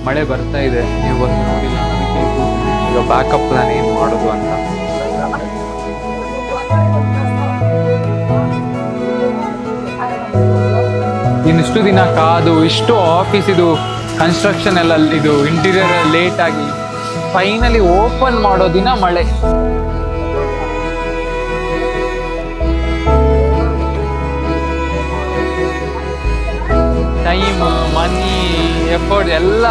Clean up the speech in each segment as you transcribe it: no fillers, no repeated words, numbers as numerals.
ಮಳೆ ಬರ್ತಾ ಇದೆ, ನೀವು ಬಂದು ನೋಡಿಲ್ಲ ನನಗೆ. ಈಗ ಬ್ಯಾಕಪ್ ಪ್ಲಾನ್ ಏನು ಮಾಡೋದು ಅಂತ. ಇನ್ನಿಷ್ಟು ದಿನ ಕಾದು ಇಷ್ಟು ಆಫೀಸ್ ಇದು ಕನ್ಸ್ಟ್ರಕ್ಷನ್ ಎಲ್ಲ ಇದು ಇಂಟೀರಿಯರ್ ಲೇಟ್ ಆಗಿ ಫೈನಲಿ ಓಪನ್ ಮಾಡೋ ದಿನ ಮಳೆ. ಟೈಮ್, ಮನಿ, ಎಫರ್ಟ್ ಎಲ್ಲ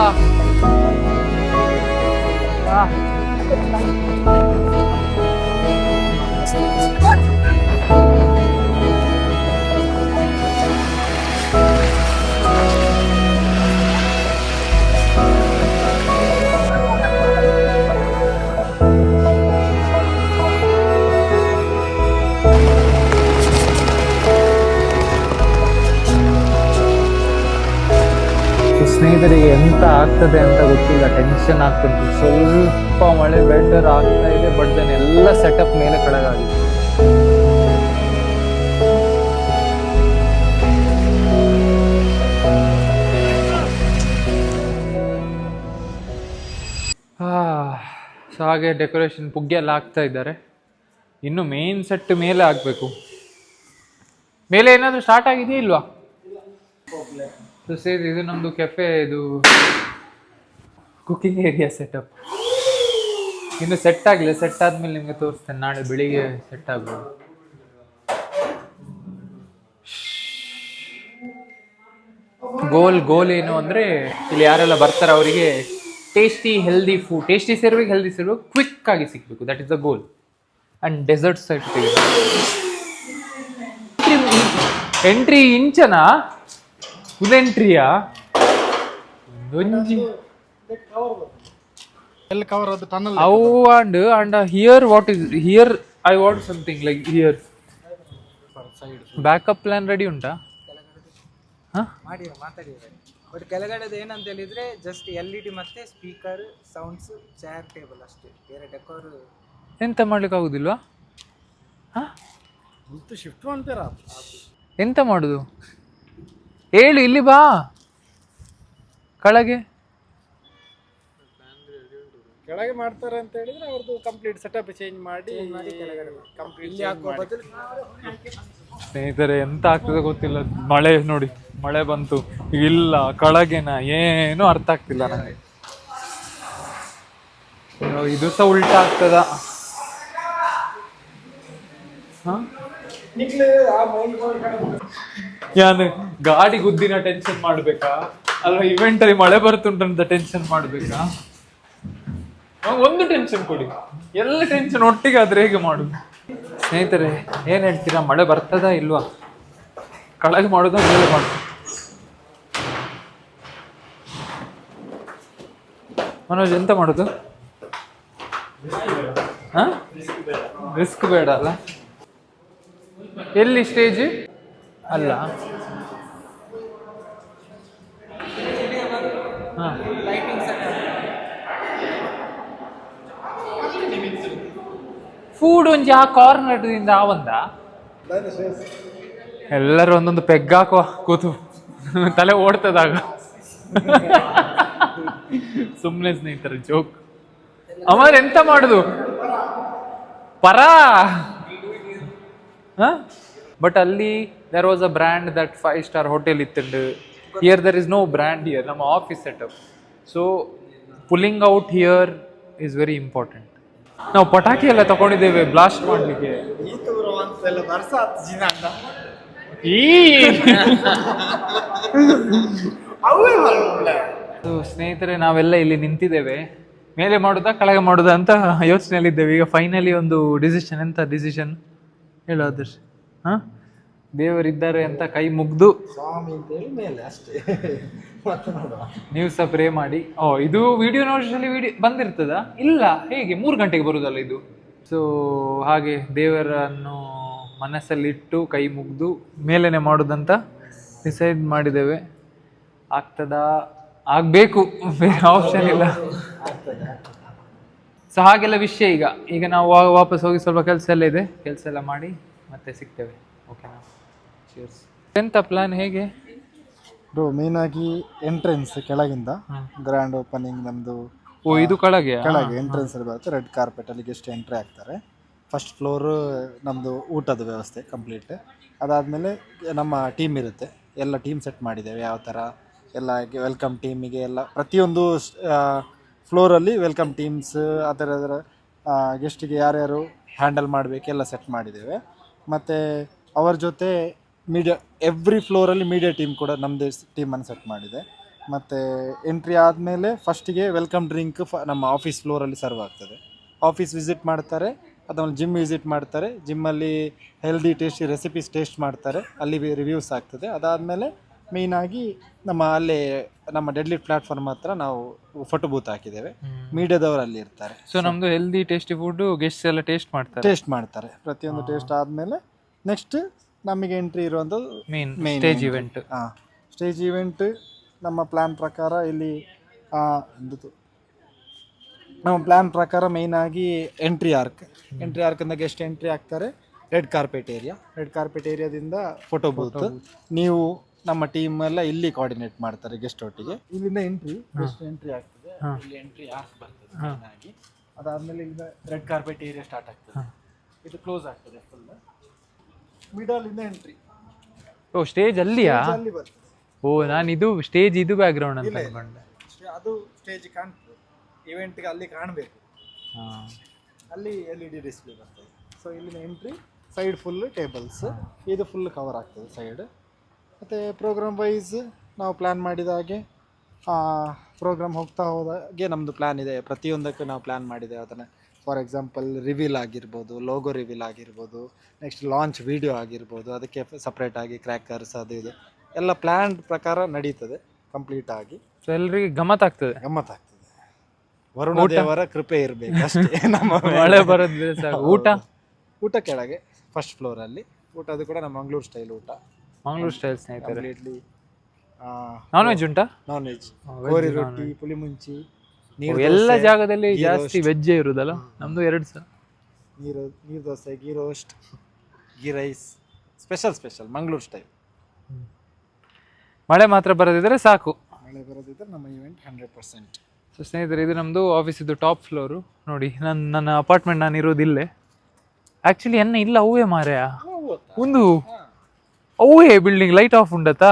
ಸ್ನೇಹಿತರಿಗೆ ಎಂತ ಆಗ್ತದೆ ಅಂತ ಗೊತ್ತಿಲ್ಲ, ಟೆನ್ಷನ್ ಆಗ್ತದೆ. ಸ್ವಲ್ಪ ಮಳೆ ಬೆಟರ್ ಆಗ್ತಾ ಇದೆ, ಬಟ್ ದೆನ್ ಎಲ್ಲ ಸೆಟಪ್ ಮೇಲೆ ಕಡೆಗಾಗಿದೆ. ಸೊ ಹಾಗೆ ಡೆಕೋರೇಷನ್ ಪುಗ್ಗೆ ಎಲ್ಲ ಆಗ್ತಾ ಇದ್ದಾರೆ. ಇನ್ನು ಮೇನ್ ಸೆಟ್ ಮೇಲೆ ಆಗಬೇಕು. ಮೇಲೆ ಏನಾದರೂ ಸ್ಟಾರ್ಟ್ ಆಗಿದೆಯಾ ಇಲ್ವಾ? ಸೇರಿ ಇದು ನಮ್ಮದು ಕೆಫೆ, ಇದು ಕುಕಿಂಗ್ ಏರಿಯಾ ಸೆಟಪ್. ಇನ್ನು ಸೆಟ್ ಆಗಲಿ, ಸೆಟ್ ಆದ್ಮೇಲೆ ನಿಮಗೆ ತೋರಿಸ್ತೇನೆ. ನಾಳೆ ಬೆಳಿಗ್ಗೆ ಸೆಟ್ ಆಗ್ಬೋದು. ಗೋಲ್ ಏನು ಅಂದರೆ, ಇಲ್ಲಿ ಯಾರೆಲ್ಲ ಬರ್ತಾರೆ ಅವರಿಗೆ ಟೇಸ್ಟಿ ಹೆಲ್ದಿ ಫುಡ್, ಟೇಸ್ಟಿ ಸೇರ್ಬೇಕು, ಹೆಲ್ದಿ ಸೇರ್ಬೇಕು, ಕ್ವಿಕ್ ಆಗಿ ಸಿಗಬೇಕು. That is the goal. And dessert side entry Inchana? Full ಎಂಟ್ರಿಯಾ? And here what is here? I want something like here. Backup plan ready ಉಂಟಾ? ಬಟ್ ಕೆಳಗಡೆದು ಏನಂತ ಹೇಳಿದ್ರೆ ಜಸ್ಟ್ LED ಮತ್ತೆ speaker, sounds, chair, table ಅಷ್ಟೇ. ಬೇರೆ ಡೆಕೋರ್ ಎಂತ ಮಾಡ್ಲಿಕ್ಕೆ ಆಗುದಿಲ್ವಾ? ಶಿಫ್ಟ್ ಮಾಡ್ತೀರಾ? ಎಂತ ಮಾಡುದು ಹೇಳು, ಇಲ್ಲಿ ಬಾ ಕೆಳಗೆ ಮಾಡ್ತಾರೆ ಅಂತ ಹೇಳಿದ್ರೆ ಅವ್ರದ್ದು ಕಂಪ್ಲೀಟ್ ಸೆಟಪ್ ಚೇಂಜ್ ಮಾಡಿ ಸ್ನೇಹಿತರೆ ಎಂತ ಆಗ್ತದೆ ಗೊತ್ತಿಲ್ಲ. ಮಳೆ ನೋಡಿ, ಮಳೆ ಬಂತು, ಇಲ್ಲ ಕೆಳಗೆನ ಏನು ಅರ್ಥ ಆಗ್ತಿಲ್ಲ ನನಗೆ. ಇದು ಸಹ ಉಲ್ಟಾ ಆಗ್ತದ. ಯಾನು ಗಾಡಿ ಗುದ್ದಿನ ಟೆನ್ಷನ್ ಮಾಡ್ಬೇಕಾ, ಅಲ್ವಾ ಇವೆಂಟ್ ಅಲ್ಲಿ ಮಳೆ ಬರ್ತುಂಟಂತ ಟೆನ್ಷನ್ ಮಾಡ್ಬೇಕಾ? ಒಂದು ಟೆನ್ಷನ್ ಕೊಡಿ, ಎಲ್ಲ ಟೆನ್ಷನ್ ಒಟ್ಟಿಗೆ ಆದ್ರೆ ಹೇಗೆ ಮಾಡುದು? ಸ್ನೇಹಿತರೆ ಏನ್ ಹೇಳ್ತೀರಾ, ಮಳೆ ಬರ್ತದಾ ಇಲ್ವಾ? ಕೆಳಗೆ ಮಾಡುದ ಮೇಲೆ ಮಾಡುದು? ಮನೋಜ್ ಎಂತ ಮಾಡುದು? ರಿಸ್ಕ್ ಬೇಡ ಅಲ್ಲ? ಎಲ್ಲಿ ಸ್ಟೇಜ್ ಅಲ್ಲ? ಫುಡ್ ಒಂಜಿ ಆ ಕಾರ್ನರ್ ಇಂದ ಒಂದ ಎಲ್ಲರೂ ಒಂದೊಂದು ಪೆಗ್ ಹಾಕುವ, ಕೂತು ತಲೆ ಓಡ್ತದಾಗ. ಸುಮ್ಮನೆ ಸ್ನೇಹಿತರೆ ಜೋಕ್. ಅಮರ್ ಎಂತ ಮಾಡುದು ಪರಾ? ಬಟ್ ಅಲ್ಲಿ there was a brand that 5-star hotel ಇತ್ತಂಡು. Here there is no brand here. ನಮ್ಮ office setup. So pulling out here is very important. ನಾವು ಪಟಾಕಿ ಎಲ್ಲ ತಗೊಂಡಿದ್ದೇವೆ ಬ್ಲಾಸ್ಟ್ ಮಾಡ್ಲಿಕ್ಕೆ. ಸ್ನೇಹಿತರೆ ನಾವೆಲ್ಲ ಇಲ್ಲಿ ನಿಂತಿದ್ದೇವೆ. ಮೇಲೆ ಮಾಡುದಾ ಕೆಳಗೆ ಮಾಡುದಾ ಅಂತ ಯೋಚನೆಯಲ್ಲಿದ್ದೇವೆ. ಈಗ ಫೈನಲಿ ಒಂದು ಡಿಸಿಷನ್. ಎಂತ ಡಿಸಿಷನ್ ಹೇಳು ಆದರ್ಶ್? ದೇವರಿದ್ದಾರೆ ಅಂತ ಕೈ ಮುಗ್ದು ಸ್ವಾಮಿ ಅಂತ ಹೇಳಿ ಮೇಲೆ ಅಷ್ಟೇ. ನೀವು ಸಹ ಪ್ರೇ ಮಾಡಿ. ಇದು ವಿಡಿಯೋ ನೋಡಿಸಲಿ ವಿಡಿಯೋ ಬಂದಿರ್ತದ ಇಲ್ಲ? ಹೇಗೆ 3 ಗಂಟೆಗೆ ಬರುದಲ್ಲ ಇದು? ಸೊ ಹಾಗೆ ದೇವರನ್ನು ಮನಸ್ಸಲ್ಲಿಟ್ಟು ಕೈ ಮುಗ್ದು ಮೇಲೇನೆ ಮಾಡುದಂತ ಡಿಸೈಡ್ ಮಾಡಿದ್ದೇವೆ. ಆಗ್ತದಾ? ಆಗ್ಬೇಕು, ಬೇರೆ ಆಪ್ಷನ್ ಇಲ್ಲ. ಸೊ ಹಾಗೆಲ್ಲ ವಿಷಯ. ಈಗ ನಾವು ವಾಪಸ್ ಹೋಗಿ ಸ್ವಲ್ಪ ಕೆಲಸ ಎಲ್ಲ ಇದೆ, ಕೆಲಸ ಎಲ್ಲ ಮಾಡಿ ಮತ್ತೆ ಸಿಗ್ತೇವೆ. ಓಕೆನಾ? ಚೀರ್ಸ್. ಎಂತ ಪ್ಲಾನ್? ಹೇಗೆ ಬ್ರೋ ಮೇಯ್ನಾಗಿ ಎಂಟ್ರೆನ್ಸ್ ಕೆಳಗಿಂದ ಗ್ರ್ಯಾಂಡ್ ಓಪನಿಂಗ್ ನಮ್ಮದು ಓ ಇದು ಕೆಳಗೆ ಕೆಳಗೆ ಎಂಟ್ರೆನ್ಸ್ ಬರುತ್ತೆ, ರೆಡ್ ಕಾರ್ಪೆಟ್ ಅಲ್ಲಿ ಗೆಸ್ಟ್ ಎಂಟ್ರಿ ಆಗ್ತಾರೆ. ಫಸ್ಟ್ ಫ್ಲೋರು ನಮ್ಮದು ಊಟದ ವ್ಯವಸ್ಥೆ ಕಂಪ್ಲೀಟ್. ಅದಾದಮೇಲೆ ನಮ್ಮ ಟೀಮ್ ಇರುತ್ತೆ, ಎಲ್ಲ ಟೀಮ್ ಸೆಟ್ ಮಾಡಿದ್ದೇವೆ ಯಾವ ಥರ ಎಲ್ಲ ವೆಲ್ಕಮ್ ಟೀಮಿಗೆ ಎಲ್ಲ ಪ್ರತಿಯೊಂದು ಫ್ಲೋರಲ್ಲಿ ವೆಲ್ಕಮ್ ಟೀಮ್ಸ್ ಆ ಥರ ಗೆಸ್ಟಿಗೆ ಯಾರ್ಯಾರು ಹ್ಯಾಂಡಲ್ ಮಾಡಬೇಕೆಲ್ಲ ಸೆಟ್ ಮಾಡಿದ್ದೇವೆ. ಮತ್ತು ಅವರ ಜೊತೆ ಮೀಡಿಯಾ ಎವ್ರಿ ಫ್ಲೋರಲ್ಲಿ ಮೀಡಿಯಾ ಟೀಮ್ ಕೂಡ ನಮ್ಮದೇ ಟೀಮನ್ನು ಸೆಟ್ ಮಾಡಿದೆ. ಮತ್ತು ಎಂಟ್ರಿ ಆದಮೇಲೆ ಫಸ್ಟಿಗೆ ವೆಲ್ಕಮ್ ಡ್ರಿಂಕ್ ನಮ್ಮ ಆಫೀಸ್ ಫ್ಲೋರಲ್ಲಿ ಸರ್ವ್ ಆಗ್ತದೆ. ಆಫೀಸ್ ವಿಸಿಟ್ ಮಾಡ್ತಾರೆ, ಅದನ್ನು ಜಿಮ್ ವಿಸಿಟ್ ಮಾಡ್ತಾರೆ, ಜಿಮ್ಮಲ್ಲಿ ಹೆಲ್ದಿ ಟೇಸ್ಟಿ ರೆಸಿಪೀಸ್ ಟೇಸ್ಟ್ ಮಾಡ್ತಾರೆ, ಅಲ್ಲಿ ರಿವ್ಯೂಸ್ ಆಗ್ತದೆ. ಅದಾದಮೇಲೆ ಮೇಯ್ನಾಗಿ ಅಲ್ಲೇ ನಮ್ಮ ಡೆಡ್ಲಿಟ್ ಪ್ಲಾಟ್ಫಾರ್ಮ್ ಹತ್ರ ನಾವು ಫೋಟೋ ಬೂತ್ ಹಾಕಿದ್ದೇವೆ, ಮೀಡಿಯಾದವರು ಅಲ್ಲಿ ಇರ್ತಾರೆ. ಸೊ ನಮ್ದು ಹೆಲ್ದಿ ಟೇಸ್ಟಿ ಫುಡ್ ಗೆಸ್ಟ್ ಎಲ್ಲ ಟೇಸ್ಟ್ ಮಾಡ್ತಾರೆ. ಪ್ರತಿಯೊಂದು ಟೇಸ್ಟ್ ಆದಮೇಲೆ ನೆಕ್ಸ್ಟ್ ನಮಗೆ ಎಂಟ್ರಿ ಇರುವಂಥದ್ದು main stage event. Stage event ನಮ್ಮ ಪ್ಲ್ಯಾನ್ ಪ್ರಕಾರ ಇಲ್ಲಿ ನಮ್ಮ ಪ್ಲ್ಯಾನ್ ಪ್ರಕಾರ ಮೇಯ್ನಾಗಿ ಎಂಟ್ರಿ ಆರ್ಕಿಂದ ಗೆಸ್ಟ್ ಎಂಟ್ರಿ ಆಗ್ತಾರೆ. ರೆಡ್ ಕಾರ್ಪೆಟ್ ಏರಿಯಾದಿಂದ ಫೋಟೋ ಬೂತ್. ನೀವು ನಮ್ಮ ಟೀಮ್ ಎಲ್ಲ ಇಲ್ಲಿ ಕೋಆರ್ಡಿನೇಟ್ ಮಾಡ್ತಾರೆ ಗೆಸ್ಟ್ ಒಟ್ಟಿಗೆ. ಇಲ್ಲಿಂದ ಗೆಸ್ಟ್ ಎಂಟ್ರಿ ಆಗ್ತದೆ, ಇಲ್ಲಿ ಎಂಟ್ರಿ ಆರ್ಕ್ ಬರ್ತದೆ ಮೇಯ್ನಾಗಿ. ಅದಾದಮೇಲೆ ಇಲ್ಲಿಂದ ರೆಡ್ ಕಾರ್ಪೆಟ್ ಏರಿಯಾ ಸ್ಟಾರ್ಟ್ ಆಗ್ತದೆ, ಇದು ಕ್ಲೋಸ್ ಆಗ್ತದೆ ಫುಲ್. ಮಿಡಲಿಂದ ಎಂಟ್ರಿ. ಓ ಸ್ಟೇಜ್ ಅಲ್ಲಿಯಾ? ಅಲ್ಲಿ ಬರ್ತದೆ. ಓ ನಾನು ಇದು ಸ್ಟೇಜ್ ಇದು ಬ್ಯಾಕ್ಗ್ರೌಂಡ್ ಅಂತ ಅನ್ಕೊಂಡೆ. ಅದು ಸ್ಟೇಜ್ ಕಾಣ್ತದೆ, ಇವೆಂಟ್ಗೆ ಅಲ್ಲಿ ಕಾಣಬೇಕು, ಅಲ್ಲಿ LED ಡಿಸ್ಪ್ಲೇ ಬರ್ತದೆ. ಸೊ ಇಲ್ಲಿನ ಎಂಟ್ರಿ, ಸೈಡ್ ಫುಲ್ ಟೇಬಲ್ಸ್, ಇದು ಫುಲ್ ಕವರ್ ಆಗ್ತದೆ ಸೈಡ್. ಮತ್ತು ಪ್ರೋಗ್ರಾಮ್ ವೈಸ್ ನಾವು ಪ್ಲ್ಯಾನ್ ಮಾಡಿದ ಹಾಗೆ ಪ್ರೋಗ್ರಾಮ್ ಹೋಗ್ತಾ ಹೋದಾಗೆ ನಮ್ಮದು ಪ್ಲ್ಯಾನ್ ಇದೆ. ಪ್ರತಿಯೊಂದಕ್ಕೂ ನಾವು ಪ್ಲ್ಯಾನ್ ಮಾಡಿದ್ದೇವೆ ಅದನ್ನು. ಫಾರ್ ಎಕ್ಸಾಂಪಲ್ ರಿವೀಲ್ ಆಗಿರ್ಬೋದು, ಲೋಗೋ ರಿವೀಲ್ ಆಗಿರ್ಬೋದು, ನೆಕ್ಸ್ಟ್ ಲಾಂಚ್ ವಿಡಿಯೋ ಆಗಿರ್ಬೋದು, ಅದಕ್ಕೆ ಸಪ್ರೇಟಾಗಿ ಕ್ರ್ಯಾಕರ್ಸ್ ಅದು ಇದು ಎಲ್ಲ ಪ್ಲ್ಯಾನ್ ಪ್ರಕಾರ ನಡೀತದೆ ಕಂಪ್ಲೀಟ್ ಆಗಿ. ಸೊ ಎಲ್ರಿಗೆ ಗಮ್ಮತ್ತಾಗ್ತದೆ. ವರುಣ ದೇವರ ಕೃಪೆ ಇರಬೇಕು ಅಷ್ಟೇ. ನಮ್ಮ ಮಳೆ ಬರೋದ್ರೆ ಸಾಕು. ಊಟ ಕೆಳಗೆ ಫಸ್ಟ್ ಫ್ಲೋರಲ್ಲಿ ಊಟದು ಕೂಡ ನಮ್ಮ ಮಂಗಳೂರು ಸ್ಟೈಲ್ ಊಟ. ಮಂಗಳೂರು ಸ್ಟೈಲ್ ಸ್ನೇಹಿತರೆ. ಕಂಪ್ಲೀಟ್ಲಿ ನಾನ್ ವೆಜ್ ಉಂಟಾ? ನಾನ್ ವೆಜ್, ಗೋರಿ ರೊಟ್ಟಿ, ಪುಳಿ ಮುಂಚಿ, ಎಲ್ಲ ಜಾಗದಲ್ಲಿ ಜಾಸ್ತಿ ವೆಜ್ಜೇ ಇರುದಲ್ಲ. ನಮ್ದು 2 ಸಲ neer dosa, ghee roast, ghee rice, special Mangaluru style. ಮಳೆ ಮಾತ್ರ ಬರದಿದ್ರೆ ಸಾಕು. ಮಳೆ ಬರೋದಿದ್ರೆ ನಮ್ಮ ಇವೆಂಟ್ 100%. ಸೊ ಸ್ನೇಹಿತರೆ, ಇದು ನಮ್ಮದು ಆಫೀಸಿದ್ದು ಟಾಪ್ ಫ್ಲೋರು. ನೋಡಿ ನನ್ನ ಅಪಾರ್ಟ್ಮೆಂಟ್ ನಾನು ಇರೋದಿಲ್ಲೇ. ಆ್ಯಕ್ಚುಲಿ ಎನ್ನ ಇಲ್ಲ ಅವೇ ಮಾರ್ಯ ಒಂದು ಅವೇ ಬಿಲ್ಡಿಂಗ್ ಲೈಟ್ ಆಫ್ ಉಂಡತ್ತಾ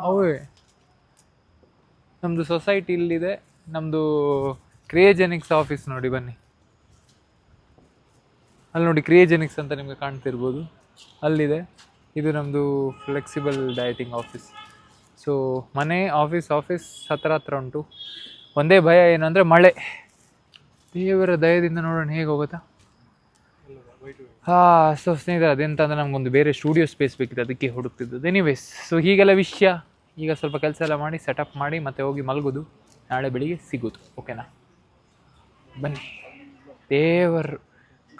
ಅವೇ. ನಮ್ಮದು ಸೊಸೈಟಿ ಇಲ್ಲಿದೆ. ನಮ್ಮದು ಕ್ರಿಯೇಜೆನಿಕ್ಸ್ ಆಫೀಸ್ ನೋಡಿ, ಬನ್ನಿ ಅಲ್ಲಿ ನೋಡಿ, ಕ್ರಿಯೇಜೆನಿಕ್ಸ್ ಅಂತ ನಿಮಗೆ ಕಾಣ್ತಿರ್ಬೋದು, ಅಲ್ಲಿದೆ. ಇದು ನಮ್ಮದು ಫ್ಲೆಕ್ಸಿಬಲ್ ಡಯಟಿಂಗ್ ಆಫೀಸ್. ಸೊ ಮನೆ ಆಫೀಸ್ ಹತ್ರ ಉಂಟು. ಒಂದೇ ಭಯ ಏನು ಅಂದರೆ ಮಳೆ. ದೇವರ ದಯದಿಂದ ನೋಡೋಣ ಹೇಗೆ ಹೋಗುತ್ತಾ. ಸೊ ಸ್ನೇಹಿತರೆ, ಅದೆಂತಂದರೆ ನಮಗೊಂದು ಬೇರೆ ಸ್ಟುಡಿಯೋ ಸ್ಪೇಸ್ ಬೇಕಿದೆ, ಅದಕ್ಕೆ ಹುಡುಕ್ತಿದ್ದದ್ದು. ಎನಿವೇಸ್, ಸೊ ಹೀಗೆಲ್ಲ ವಿಷಯ. ಈಗ ಸ್ವಲ್ಪ ಕೆಲಸ ಎಲ್ಲ ಮಾಡಿ ಸೆಟಪ್ ಮಾಡಿ ಮತ್ತೆ ಹೋಗಿ ಮಲಗೋದು, ನಾಳೆ ಬೆಳಿಗ್ಗೆ ಸಿಗೋದು. ಓಕೆನಾ? ಬನ್ನಿ. ದೇವರು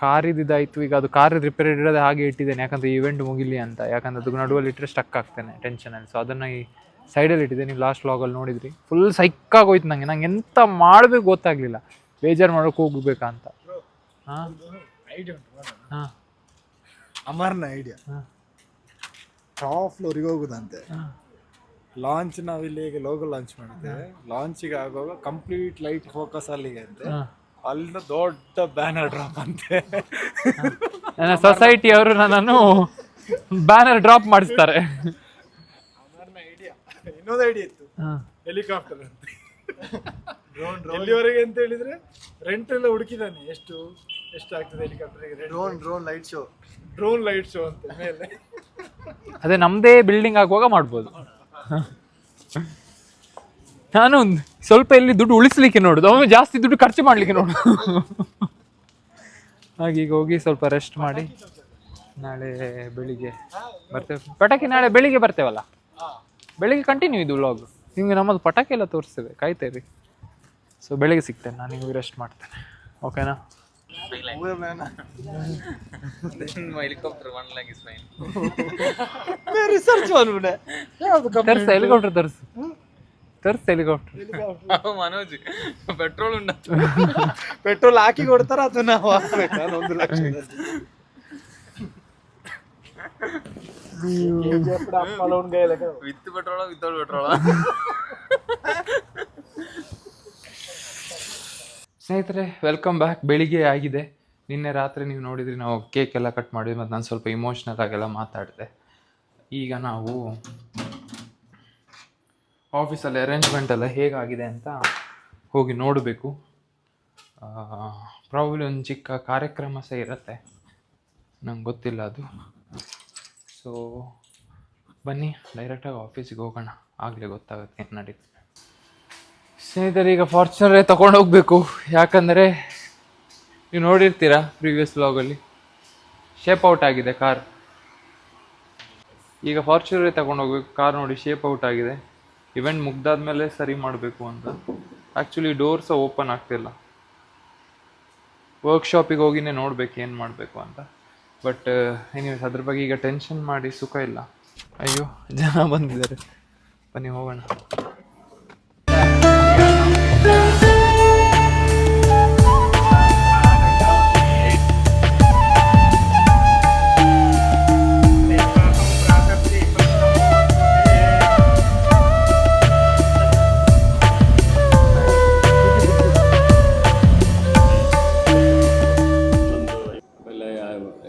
ಕಾರಿದ್ದಾಯಿತು. ಈಗ ಅದು ಕಾರಿದ ರಿಪೇರಿ ಇಡೋದು ಹಾಗೆ ಇಟ್ಟಿದ್ದೇನೆ, ಯಾಕಂದರೆ ಇವೆಂಟ್ ಮುಗಿಲಿ ಅಂತ. ಯಾಕಂದರೆ ಅದು ನಡುವಲ್ಲಿ ಇಟ್ಟರೆ ಸ್ಟಕ್ ಆಗ್ತೇನೆ ಟೆನ್ಷನಲ್ಲಿ. ಸೊ ಅದನ್ನು ಈ ಸೈಡಲ್ಲಿ ಇಟ್ಟಿದ್ದೆ. ನೀವು ಲಾಸ್ಟ್ ವ್ಲಾಗಲ್ಲಿ ನೋಡಿದ್ರಿ, ಫುಲ್ ಸೈಕಾಗೋಯ್ತು ನಂಗೆ ಎಂತ ಮಾಡಬೇಕು ಗೊತ್ತಾಗಲಿಲ್ಲ. ಬೇಜಾರು ಮಾಡೋಕೆ ಹೋಗ್ಬೇಕಂತ. ಅಮರ್ನ ಐಡಿಯಾ ಟಾಪ್ ಫ್ಲೋರಿಗೆ ಹೋಗುದಂತೆ. ಲಾಂಚ್ ನಾವಿಲ್ಲಿ ಈಗ ಲೋಗೋ ಲಾಂಚ್ ಮಾಡಿದ್ದೇವೆ. ಲಾಂಚಿಗೆ ಆಗುವಾಗ ಕಂಪ್ಲೀಟ್ ಲೈಟ್ ಫೋಕಸ್ ಅಲ್ಲಿಗೆ ಅಂತೆ. ಅಲ್ಲಿಂದ ದೊಡ್ಡ ಬ್ಯಾನರ್ ಡ್ರಾಪ್ ಅಂತೆ. ನನ್ನ ಸೊಸೈಟಿ ಅವರು ನನ್ನನ್ನು ಬ್ಯಾನರ್ ಡ್ರಾಪ್ ಮಾಡಿಸ್ತಾರೆ. ಇನ್ನೊಂದು ಐಡಿಯಾ ಇತ್ತು, ಹೆಲಿಕಾಪ್ಟರ್ ಅಂತ. ಎಲ್ಲಿವರೆಗೆ ಅಂತ ಹೇಳಿದ್ರೆ ರೆಂಟ್ ಎಲ್ಲ ಹುಡುಕಿದಾನೆ, ಎಷ್ಟು ಆಗ್ತದೆ ಹೆಲಿಕಾಪ್ಟರ್ಗೆ. ಡ್ರೋನ್ ಲೈಟ್ ಶೋ ಅಂತ ಮೇಲೆ. ಅದೇ ನಮ್ಮದೇ ಬಿಲ್ಡಿಂಗ್ ಆಗುವಾಗ ಮಾಡ್ಬೋದು. ನಾನು ಸ್ವಲ್ಪ ಎಲ್ಲಿ ದುಡ್ಡು ಉಳಿಸ್ಲಿಕ್ಕೆ ನೋಡುದು, ಅವನು ಜಾಸ್ತಿ ದುಡ್ಡು ಖರ್ಚು ಮಾಡ್ಲಿಕ್ಕೆ ನೋಡು. ಹಾಗೆ ಈಗ ಹೋಗಿ ಸ್ವಲ್ಪ ರೆಸ್ಟ್ ಮಾಡಿ ನಾಳೆ ಬೆಳಿಗ್ಗೆ ಬರ್ತೇವೆ. ಪಟಾಕಿ ನಾಳೆ ಬೆಳಿಗ್ಗೆ ಬರ್ತೇವಲ್ಲ, ಬೆಳಿಗ್ಗೆ ಕಂಟಿನ್ಯೂ ಇದು ವ್ಲಾಗ್. ನಿಮಗೆ ನಮ್ಮದು ಪಟಾಕಿ ಎಲ್ಲ ತೋರಿಸ್ತೇವೆ, ಕಾಯ್ತೇರಿ. ಸೊ ಬೆಳಿಗ್ಗೆ ಸಿಗ್ತೇನೆ, ನಾನು ನಿಮಗೆ ರೆಸ್ಟ್ ಮಾಡ್ತೇನೆ. ಓಕೆನಾ? helicopter one leg is fine. Research ಮಾಡ್ಬಿಡೆ. ತರ್ಸ ಹೆಲಿಕಾಪ್ಟರ್ ತರ್ಸ ಹೆಲಿಕಾಪ್ಟರ್. ಮನೋಜ್ ಪೆಟ್ರೋಲ್ ಉಂಟ, ಪೆಟ್ರೋಲ್ ಹಾಕಿ ಕೊಡ್ತಾರ, ಅದು ನಾವು ಹಾಕ್ಬೇಕು 1 ಲಕ್ಷ. ವಿತ್ ಪೆಟ್ರೋಳ ವಿತೌಟ್ ಪೆಟ್ರೋಳ? ಸ್ನೇಹಿತರೆ ವೆಲ್ಕಮ್ ಬ್ಯಾಕ್. ಬೆಳಿಗ್ಗೆ ಆಗಿದೆ. ನಿನ್ನೆ ರಾತ್ರಿ ನೀವು ನೋಡಿದ್ರಿ ನಾವು ಕೇಕ್ ಎಲ್ಲ ಕಟ್ ಮಾಡಿದ್ವಿ ಮತ್ತು ನಾನು ಸ್ವಲ್ಪ ಇಮೋಷ್ನಲ್ ಆಗೆಲ್ಲ ಮಾತಾಡಿದೆ. ಈಗ ನಾವು ಆಫೀಸಲ್ಲಿ ಅರೇಂಜ್ಮೆಂಟ್ ಎಲ್ಲ ಹೇಗಾಗಿದೆ ಅಂತ ಹೋಗಿ ನೋಡಬೇಕು. ಪ್ರಾಬ್ಲಿ ಒಂದು ಚಿಕ್ಕ ಕಾರ್ಯಕ್ರಮ ಸಹ ಇರುತ್ತೆ, ನಂಗೆ ಗೊತ್ತಿಲ್ಲ ಅದು. ಸೊ ಬನ್ನಿ ಡೈರೆಕ್ಟಾಗಿ ಆಫೀಸಿಗೆ ಹೋಗೋಣ, ಆಗಲೇ ಗೊತ್ತಾಗುತ್ತೆ ಏನು ನಡೀತದೆ. ಸ್ನೇಹಿತರೆ ಈಗ ಫಾರ್ಚುನರೇ ತೊಗೊಂಡು ಹೋಗಬೇಕು, ಯಾಕಂದರೆ ನೀವು ನೋಡಿರ್ತೀರಾ ಪ್ರೀವಿಯಸ್ ವ್ಲಾಗಲ್ಲಿ ಶೇಪ್ ಔಟ್ ಆಗಿದೆ ಕಾರ್. ಈಗ ಫಾರ್ಚುನರೇ ತೊಗೊಂಡು ಹೋಗ್ಬೇಕು. ಕಾರ್ ನೋಡಿ ಶೇಪ್ ಔಟ್ ಆಗಿದೆ. ಇವೆಂಟ್ ಮುಗ್ದಾದ್ಮೇಲೆ ಸರಿ ಮಾಡಬೇಕು ಅಂತ. ಆ್ಯಕ್ಚುಲಿ ಡೋರ್ ಸಹ ಓಪನ್ ಆಗ್ತಿಲ್ಲ. ವರ್ಕ್ಶಾಪಿಗೆ ಹೋಗಿನೇ ನೋಡ್ಬೇಕು ಏನು ಮಾಡಬೇಕು ಅಂತ. ಬಟ್ ಎನಿವೇಸ್ ಅದ್ರ ಬಗ್ಗೆ ಈಗ ಟೆನ್ಷನ್ ಮಾಡಿ ಸುಖ ಇಲ್ಲ. ಅಯ್ಯೋ ಜನ ಬಂದಿದ್ದಾರೆ, ಬನ್ನಿ ಹೋಗೋಣ.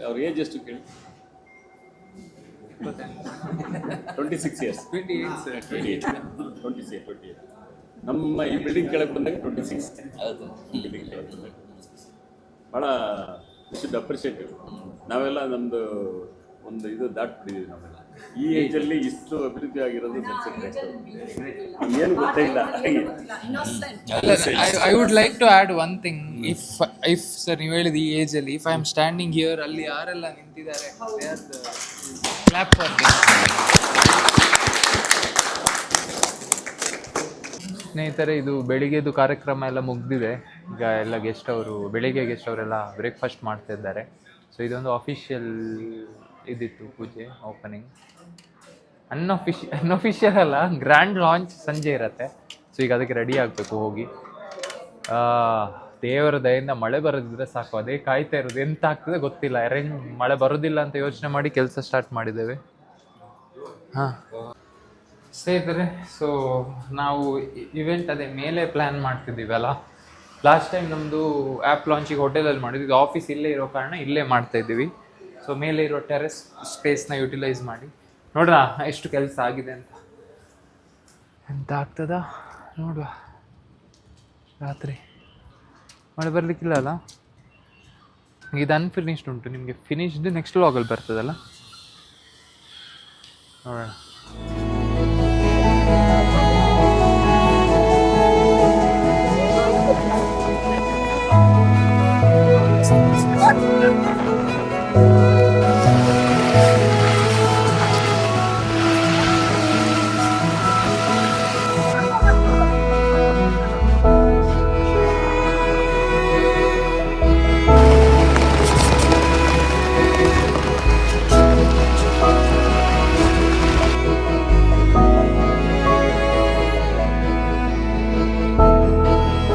ಅವ್ರ ಏಜ್ ಎಷ್ಟು ಕೇಳಿ? 26 ಇಯರ್ಸ್. 28. ನಮ್ಮ ಈ ಬಿಲ್ಡಿಂಗ್ ಕೆಳಗೆ ಬಂದಾಗ 26. ಬಿಲ್ಡಿಂಗ್ ಕೆಳಗೆ ಬಂದಾಗ ಭಾಳ ಶುಡ್ ಅಪ್ರಿಷಿಯೇಟ್. ನಾವೆಲ್ಲ ನಮ್ಮದು ಒಂದು ಇದು ದಾಟ್ಬಿಟ್ಟಿದ್ದೀವಿ. ನಾವೆಲ್ಲ ಈ ಏಜಲ್ಲಿ ಇಷ್ಟು ಅಭಿವೃದ್ಧಿ ಆಗಿರೋದು ಏನು ಗೊತ್ತಿಲ್ಲ. I would like to add one thing. If sir ನೀವು ಹೇಳಿದ ಈ ಏಜಲ್ಲಿ if I am standing here, ಅಲ್ಲಿ ಯಾರೆಲ್ಲ ನಿಂತಿದ್ದಾರೆ ಕ್ಲಾಪ್ ಫಾರ್ ದೆಮ್. ಸ್ನೇಹಿತರೆ ಇದು ಬೆಳಿಗ್ಗೆದು ಕಾರ್ಯಕ್ರಮ ಎಲ್ಲ ಮುಗ್ದಿದೆ. ಈಗ ಎಲ್ಲ ಗೆಸ್ಟ್ ಅವರು, ಬೆಳಿಗ್ಗೆ ಗೆಸ್ಟ್ ಅವರೆಲ್ಲ ಬ್ರೇಕ್ಫಾಸ್ಟ್ ಮಾಡ್ತಾ ಇದ್ದಾರೆ. ಸೊ ಇದೊಂದು ಅಫಿಷಿಯಲ್ ಇದಿತ್ತು ಪೂಜೆ, ಓಪನಿಂಗ್. ಅನ್ಅಫಿಷಿಯಲ್ ಅಲ್ಲ, ಗ್ರ್ಯಾಂಡ್ ಲಾಂಚ್ ಸಂಜೆ ಇರುತ್ತೆ. ಸೊ ಈಗ ಅದಕ್ಕೆ ರೆಡಿ ಆಗಬೇಕು ಹೋಗಿ. ದೇವರ ದಯೆಯಿಂದ ಮಳೆ ಬರೋದಿದ್ರೆ ಸಾಕು, ಅದೇ ಕಾಯ್ತಾ ಇರೋದು. ಎಂತ ಆಗ್ತದೆ ಗೊತ್ತಿಲ್ಲ. ಮಳೆ ಬರೋದಿಲ್ಲ ಅಂತ ಯೋಚನೆ ಮಾಡಿ ಕೆಲಸ ಸ್ಟಾರ್ಟ್ ಮಾಡಿದ್ದೇವೆ. ಹಾಂ ಸ್ನೇಹಿತರೆ, ಸೊ ನಾವು ಇವೆಂಟ್ ಅದೇ ಮೇಲೆ ಪ್ಲ್ಯಾನ್ ಮಾಡ್ತಿದ್ದೀವಲ್ಲ. ಲಾಸ್ಟ್ ಟೈಮ್ ನಮ್ಮದು ಆ್ಯಪ್ ಲಾಂಚಿಗೆ ಹೋಟೆಲಲ್ಲಿ ಮಾಡಿದ್ವಿ. ಇದು ಆಫೀಸ್ ಇಲ್ಲೇ ಇರೋ ಕಾರಣ ಇಲ್ಲೇ ಮಾಡ್ತಾ ಇದ್ದೀವಿ. ಸೊ ಮೇಲೆ ಇರೋ ಟೆರೆಸ್ ಸ್ಪೇಸ್ನ ಯುಟಿಲೈಸ್ ಮಾಡಿ ನೋಡೋಣ ಎಷ್ಟು ಕೆಲಸ ಆಗಿದೆ ಅಂತ. ಎಂತ ಆಗ್ತದಾ ನೋಡುವ. ರಾತ್ರಿ ಮಳೆ ಬರಲಿಕ್ಕಿಲ್ಲ ಅಲ್ಲ. ಇದು ಅನ್ಫಿನಿಶ್ಡ್ ಉಂಟು, ನಿಮಗೆ ಫಿನಿಶ್ಡ್ ನೆಕ್ಸ್ಟ್ ವ್ಲಾಗಲ್ಲಿ ಬರ್ತದಲ್ಲ, ನೋಡೋಣ.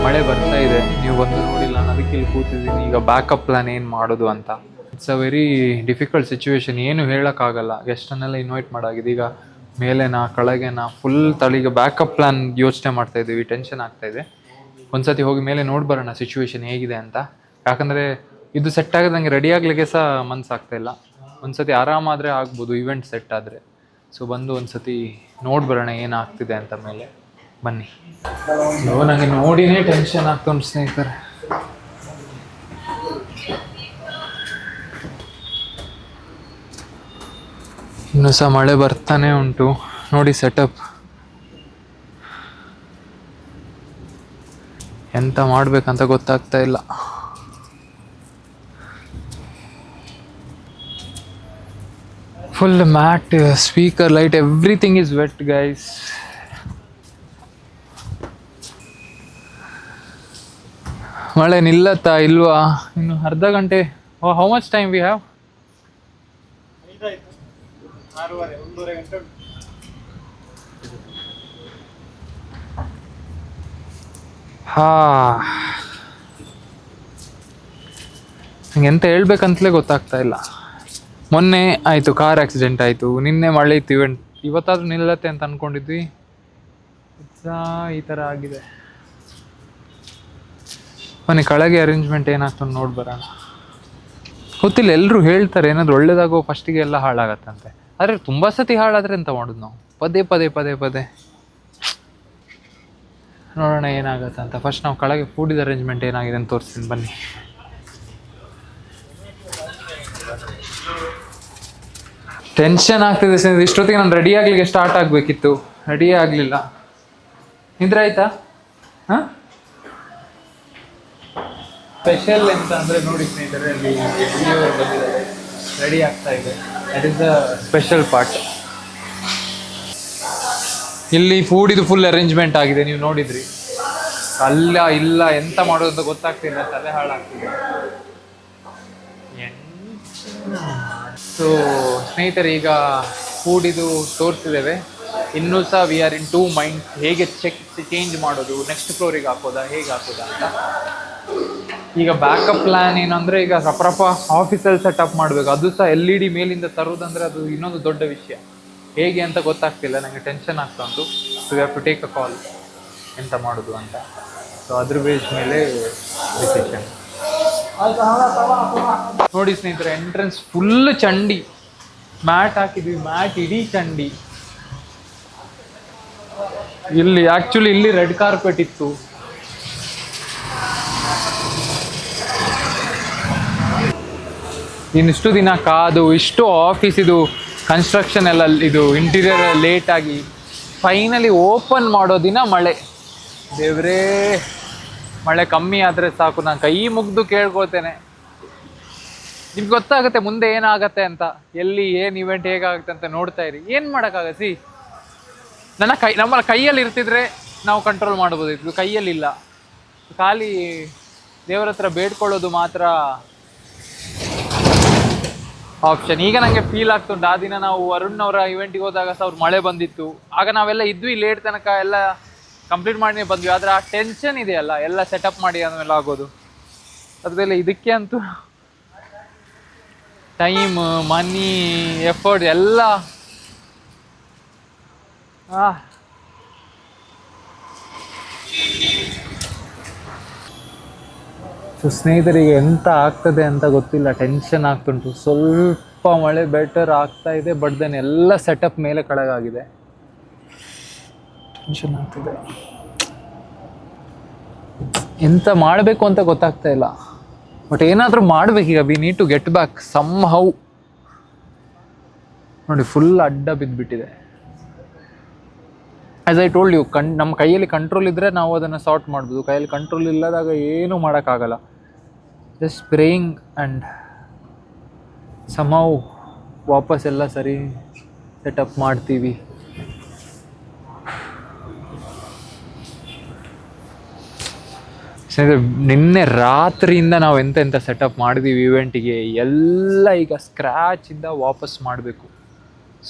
ಮಳೆ ಬರ್ತಾ ಇದೆ, ನೀವು ಬಂದು ನೋಡಿಲ್ಲ. ನಾನು ಅದಕ್ಕೆ ಇಲ್ಲಿ ಕೂತಿದ್ದೀನಿ. ಈಗ ಬ್ಯಾಕಪ್ ಪ್ಲಾನ್ ಏನು ಮಾಡೋದು ಅಂತ. It's a very difficult situation. ಏನು ಹೇಳೋಕ್ಕಾಗಲ್ಲ. ಗೆಸ್ಟನ್ನೆಲ್ಲ ಇನ್ವೈಟ್ ಮಾಡಾಗಿದೆ. ಈಗ ಮೇಲೆನಾ ಕೆಳಗೆನಾ ಫುಲ್ ತಳಿಗೆ ಬ್ಯಾಕಪ್ ಪ್ಲಾನ್ ಯೋಚನೆ ಮಾಡ್ತಾ ಇದ್ದೀವಿ. ಟೆನ್ಷನ್ ಆಗ್ತಾ ಇದೆ. ಒಂದ್ಸತಿ ಹೋಗಿ ಮೇಲೆ ನೋಡಿ ಬರೋಣ ಸಿಚುವೇಶನ್ ಹೇಗಿದೆ ಅಂತ. ಯಾಕಂದರೆ ಇದು ಸೆಟ್ ಆಗೋದು ನನಗೆ ರೆಡಿ ಆಗಲಿಕ್ಕೆ ಸಹ ಮನಸ್ಸಾಗ್ತಾ ಇಲ್ಲ. ಒಂದ್ಸತಿ ಆರಾಮಾದರೆ ಆಗ್ಬೋದು ಇವೆಂಟ್ ಸೆಟ್ ಆದರೆ. ಸೊ ಬಂದು ಒಂದ್ಸತಿ ನೋಡಿ ಬರೋಣ ಏನಾಗ್ತಿದೆ ಅಂತ ಮೇಲೆ. ಬನ್ನಿ. ನನಗೆ ನೋಡಿನೇ ಟೆನ್ಷನ್ ಆಗ್ತಾ ಉಂಟು ಸ್ನೇಹಿತರೆ. ಇನ್ನೂ ಸಹ ಮಳೆ ಬರ್ತಾನೆ ಉಂಟು. ನೋಡಿ ಸೆಟಪ್ ಎಂತ ಮಾಡ್ಬೇಕಂತ ಗೊತ್ತಾಗ್ತಾ ಇಲ್ಲ. Full mat, speaker, light, everything is wet guys. ಮಳೆ ನಿಲ್ಲತ್ತಾ ಇಲ್ವಾ? ಇನ್ನು ಅರ್ಧ ಗಂಟೆ. How much time we have? 1:30 ಗಂಟೆ. ನಂಗೆ ಎಂತ ಹೇಳ್ಬೇಕಂತಲೇ ಗೊತ್ತಾಗ್ತಾ ಇಲ್ಲ. ಮೊನ್ನೆ ಆಯಿತು ಕಾರ್ ಆಕ್ಸಿಡೆಂಟ್ ಆಯಿತು, ನಿನ್ನೆ ಮಳೆ ಇತ್ತು ಇವೆಂಟ್, ಇವತ್ತಾದ್ರೂ ನಿಲ್ಲತ್ತೆ ಅಂತ ಅಂದ್ಕೊಂಡಿದ್ವಿ, ಈ ಥರ ಆಗಿದೆ. ಬನ್ನಿ ಕೆಳಗೆ ಅರೇಂಜ್ಮೆಂಟ್ ಏನಾಗ್ತದೆ ನೋಡಿ ಬರೋಣ. ಗೊತ್ತಿಲ್ಲ, ಎಲ್ಲರೂ ಹೇಳ್ತಾರೆ ಏನಾದರೂ ಒಳ್ಳೇದಾಗೋ ಫಸ್ಟಿಗೆ ಎಲ್ಲ ಹಾಳಾಗತ್ತಂತೆ, ಆದರೆ ತುಂಬ ಸತಿ ಹಾಳಾದರೆ ಎಂತ ಮಾಡೋದು ನಾವು, ಪದೇ ಪದೇ ಪದೇ ಪದೇ ನೋಡೋಣ ಏನಾಗತ್ತೆ ಅಂತ. ಫಸ್ಟ್ ನಾವು ಕೆಳಗೆ ಫುಡಿದ ಅರೇಂಜ್ಮೆಂಟ್ ಏನಾಗಿದೆ ಅಂತ ತೋರಿಸ್ತೀನಿ ಬನ್ನಿ. ಟೆನ್ಷನ್ ಆಗ್ತಿದೆ ಸರ್, ಇಷ್ಟೊತ್ತಿಗೆ ನಾನು ರೆಡಿ ಆಗಲಿಕ್ಕೆ ಸ್ಟಾರ್ಟ್ ಆಗಬೇಕಿತ್ತು, ರೆಡಿಯೇ ಆಗಲಿಲ್ಲ. ನಿದ್ರೆ ಆಯ್ತಾ? ಹಾಂ, ಸ್ಪೆಷಲ್ ಎಂತ ಅಂದರೆ ನೋಡಿ ಸ್ನೇಹಿತರೆ, ಅಲ್ಲಿ ಬಂದಿದ್ದಾರೆ, ರೆಡಿ ಆಗ್ತಾ ಇದೆ, that is the special part. ಇಲ್ಲಿ ಫುಡಿದು ಫುಲ್ ಅರೇಂಜ್ಮೆಂಟ್ ಆಗಿದೆ, ನೀವು ನೋಡಿದ್ರಿ. ಅಲ್ಲ ಇಲ್ಲ ಎಂತ ಮಾಡೋದು ಅಂತ ಗೊತ್ತಾಗ್ತಿಲ್ಲ, ತಲೆ ಹಾಳಾಗ್ತಿದೆ. ಸೊ ಸ್ನೇಹಿತರೆ, ಈಗ ಫುಡಿದು ತೋರಿಸಿದ್ದೇವೆ, ಇನ್ನೂ ಸಹ ವಿ ಆರ್ ಇನ್ 2 ಮೈಂಡ್, ಹೇಗೆ ಚೇಂಜ್ ಮಾಡೋದು, ನೆಕ್ಸ್ಟ್ ಫ್ಲೋರಿಗೆ ಹಾಕೋದಾ ಹೇಗೆ ಹಾಕೋದಾ ಅಂತ. ಈಗ ಬ್ಯಾಕಪ್ ಪ್ಲ್ಯಾನ್ ಏನಂದರೆ, ಈಗ ರಪ್ರಪ ಆಫೀಸಲ್ಲಿ ಸೆಟಪ್ ಮಾಡಬೇಕು, ಅದು ಸಹ LED ಮೇಲಿಂದ ತರೋದಂದರೆ ಅದು ಇನ್ನೊಂದು ದೊಡ್ಡ ವಿಷಯ. ಹೇಗೆ ಅಂತ ಗೊತ್ತಾಗ್ತಿಲ್ಲ, ನನಗೆ ಟೆನ್ಷನ್ ಆಗ್ತಾ ಉಂಟು. So we have to take a call, ಎಂತ ಮಾಡೋದು ಅಂತ. ಸೊ ಅದ್ರ ಬೇಸ್ ಮೇಲೆ ಡಿಸಿಷನ್. ನೋಡಿ ಸ್ನೇಹಿತರೆ, ಎಂಟ್ರೆನ್ಸ್ ಫುಲ್ ಚಂಡಿ, ಮ್ಯಾಟ್ ಹಾಕಿದ್ವಿ, ಮ್ಯಾಟ್ ಇಡೀ ಚಂಡಿ. ಇಲ್ಲಿ ಆ್ಯಕ್ಚುಲಿ ಇಲ್ಲಿ ರೆಡ್ ಕಾರ್ಪೆಟ್ ಇತ್ತು, ಇನ್ನಿಷ್ಟು ದಿನ ಕಾದು, ಇಷ್ಟು ಆಫೀಸ್ ಇದು ಕನ್ಸ್ಟ್ರಕ್ಷನ್ ಎಲ್ಲ ಇದು ಇಂಟೀರಿಯರ್ ಲೇಟಾಗಿ ಫೈನಲಿ ಓಪನ್ ಮಾಡೋ ದಿನ ಮಳೆ. ದೇವ್ರೇ, ಮಳೆ ಕಮ್ಮಿ ಆದರೆ ಸಾಕು, ನಾನು ಕೈ ಮುಗ್ದು ಕೇಳ್ಕೊಳ್ತೇನೆ. ನಿಮ್ಗೆ ಗೊತ್ತಾಗುತ್ತೆ ಮುಂದೆ ಏನಾಗತ್ತೆ ಅಂತ, ಎಲ್ಲಿ ಏನು ಇವೆಂಟ್ ಹೇಗಾಗುತ್ತೆ ಅಂತ ನೋಡ್ತಾ ಇರಿ. ಏನು ಮಾಡೋಕ್ಕಾಗತ್ತೆ, ನಮ್ಮ ಕೈಯಲ್ಲಿ ಇರ್ತಿದ್ರೆ ನಾವು ಕಂಟ್ರೋಲ್ ಮಾಡ್ಬೋದಿತ್ತು, ಕೈಯಲ್ಲಿಲ್ಲ. ಖಾಲಿ ದೇವರ ಹತ್ರ ಬೇಡ್ಕೊಳ್ಳೋದು ಮಾತ್ರ ಆಪ್ಷನ್. ಈಗ ನನಗೆ ಫೀಲ್ ಆಗ್ತುಂಟು, ಆ ದಿನ ನಾವು ಅರುಣ್ ಅವರ ಇವೆಂಟಿಗೆ ಹೋದಾಗ ಸಹ ಅವ್ರು ಮಳೆ ಬಂದಿತ್ತು, ಆಗ ನಾವೆಲ್ಲ ಇದ್ವಿ ಲೇಟ್ ತನಕ, ಎಲ್ಲ ಕಂಪ್ಲೀಟ್ ಮಾಡಿ ಬಂದ್ವಿ. ಆದರೆ ಆ ಟೆನ್ಷನ್ ಇದೆಯಲ್ಲ, ಎಲ್ಲ ಸೆಟಪ್ ಮಾಡಿ ಆದಮೇಲೆ ಆಗೋದು, ಅದರಲ್ಲಿ ಇದಕ್ಕೆ ಅಂತೂ ಟೈಮ್, ಮನಿ, ಎಫರ್ಟ್ ಎಲ್ಲ. ಸೊ ಸ್ನೇಹಿತರಿಗೆ ಎಂತ ಆಗ್ತದೆ ಅಂತ ಗೊತ್ತಿಲ್ಲ, ಟೆನ್ಷನ್ ಆಗ್ತುಂಟು. ಸ್ವಲ್ಪ ಮಳೆ ಬೆಟರ್ ಆಗ್ತಾ ಇದೆ, ಬಟ್ ದೆನ್ ಎಲ್ಲ ಸೆಟಪ್ ಮೇಲೆ ಕೆಳಗಾಗಿದೆ, ಟೆನ್ಷನ್ ಆಗ್ತಿದೆ. ಎಂತ ಮಾಡಬೇಕು ಅಂತ ಗೊತ್ತಾಗ್ತಾ ಇಲ್ಲ, ಬಟ್ ಏನಾದರೂ ಮಾಡಬೇಕೀಗ. We need to get back somehow. ನೋಡಿ ಫುಲ್ ಅಡ್ಡ ಬಿದ್ದುಬಿಟ್ಟಿದೆ. ಆ್ಯಸ್ ಐ ಟೋಲ್ಡ್ ಯು, ನಮ್ಮ ಕೈಯಲ್ಲಿ ಕಂಟ್ರೋಲ್ ಇದ್ದರೆ ನಾವು ಅದನ್ನು ಸಾರ್ಟ್ ಮಾಡ್ಬೋದು, ಕೈಯಲ್ಲಿ ಕಂಟ್ರೋಲ್ ಇಲ್ಲದಾಗ ಏನೂ ಮಾಡೋಕ್ಕಾಗಲ್ಲ. ಜಸ್ಟ್ ಪ್ರೇಯಿಂಗ್ ಆ್ಯಂಡ್ ಸಮೌ ವಾಪಸ್ ಎಲ್ಲ ಸರಿ ಸೆಟಪ್ ಮಾಡ್ತೀವಿ. ನಿನ್ನೆ ರಾತ್ರಿಯಿಂದ ನಾವು ಎಂತೆಂಥ ಸೆಟಪ್ ಮಾಡಿದ್ದೀವಿ ಇವೆಂಟಿಗೆ, ಎಲ್ಲ ಈಗ ಸ್ಕ್ರ್ಯಾಚಿಂದ ವಾಪಸ್ ಮಾಡಬೇಕು,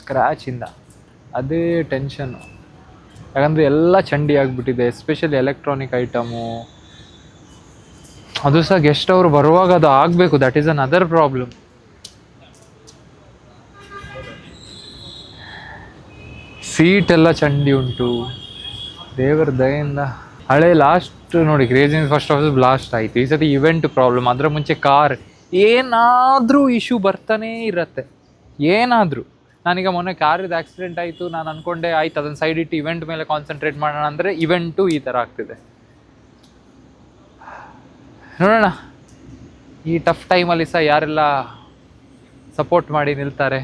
ಸ್ಕ್ರ್ಯಾಚಿಂದ. ಅದೇ ಟೆನ್ಷನ್ನು, ಯಾಕಂದರೆ ಎಲ್ಲ ಚಂಡಿ ಆಗಿಬಿಟ್ಟಿದೆ, ಎಸ್ಪೆಷಲಿ ಎಲೆಕ್ಟ್ರಾನಿಕ್ ಐಟಮು. ಅದು ಸಹ ಗೆಸ್ಟ್ ಅವರು ಬರುವಾಗ ಅದು ಆಗಬೇಕು, that is an other problem. Seat ಎಲ್ಲ ಚಂಡಿ ಉಂಟು, ದೇವರ ದಯೆಯಿಂದ. ಹಳೆ ಲಾಸ್ಟ್ ನೋಡಿ ಕ್ರೇಜಿಂಗ್ ಫಸ್ಟ್ ಆಫ್ ಬ್ಲಾಸ್ಟ್ ಆಯಿತು, ಈ ಸತಿ ಇವೆಂಟ್ ಪ್ರಾಬ್ಲಮ್, ಅದರ ಮುಂಚೆ ಕಾರ್, ಏನಾದರೂ ಇಶ್ಯೂ ಬರ್ತಾನೇ ಇರತ್ತೆ, ಏನಾದರೂ. ನಾನೀಗ ಮೊನ್ನೆ ಕಾರಿದ್ದು ಆಕ್ಸಿಡೆಂಟ್ ಆಯಿತು, ನಾನು ಅಂದ್ಕೊಂಡೆ ಆಯ್ತು ಅದನ್ನು ಸೈಡ್ ಇಟ್ಟು ಇವೆಂಟ್ ಮೇಲೆ ಕಾನ್ಸಂಟ್ರೇಟ್ ಮಾಡೋಣ ಅಂದರೆ ಇವೆಂಟು ಈ ಥರ ಆಗ್ತಿದೆ. ನೋಡೋಣ, ಈ ಟಫ್ ಟೈಮಲ್ಲಿ ಸಹ ಯಾರೆಲ್ಲ ಸಪೋರ್ಟ್ ಮಾಡಿ ನಿಲ್ತಾರೆ,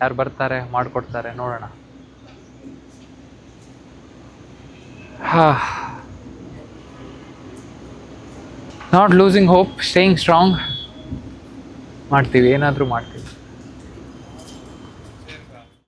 ಯಾರು ಬರ್ತಾರೆ ಮಾಡಿಕೊಡ್ತಾರೆ, ನೋಡೋಣ. Not losing hope, staying strong. ಮಾಡ್ತೀವಿ, ಏನಾದರೂ ಮಾಡ್ತೀವಿ.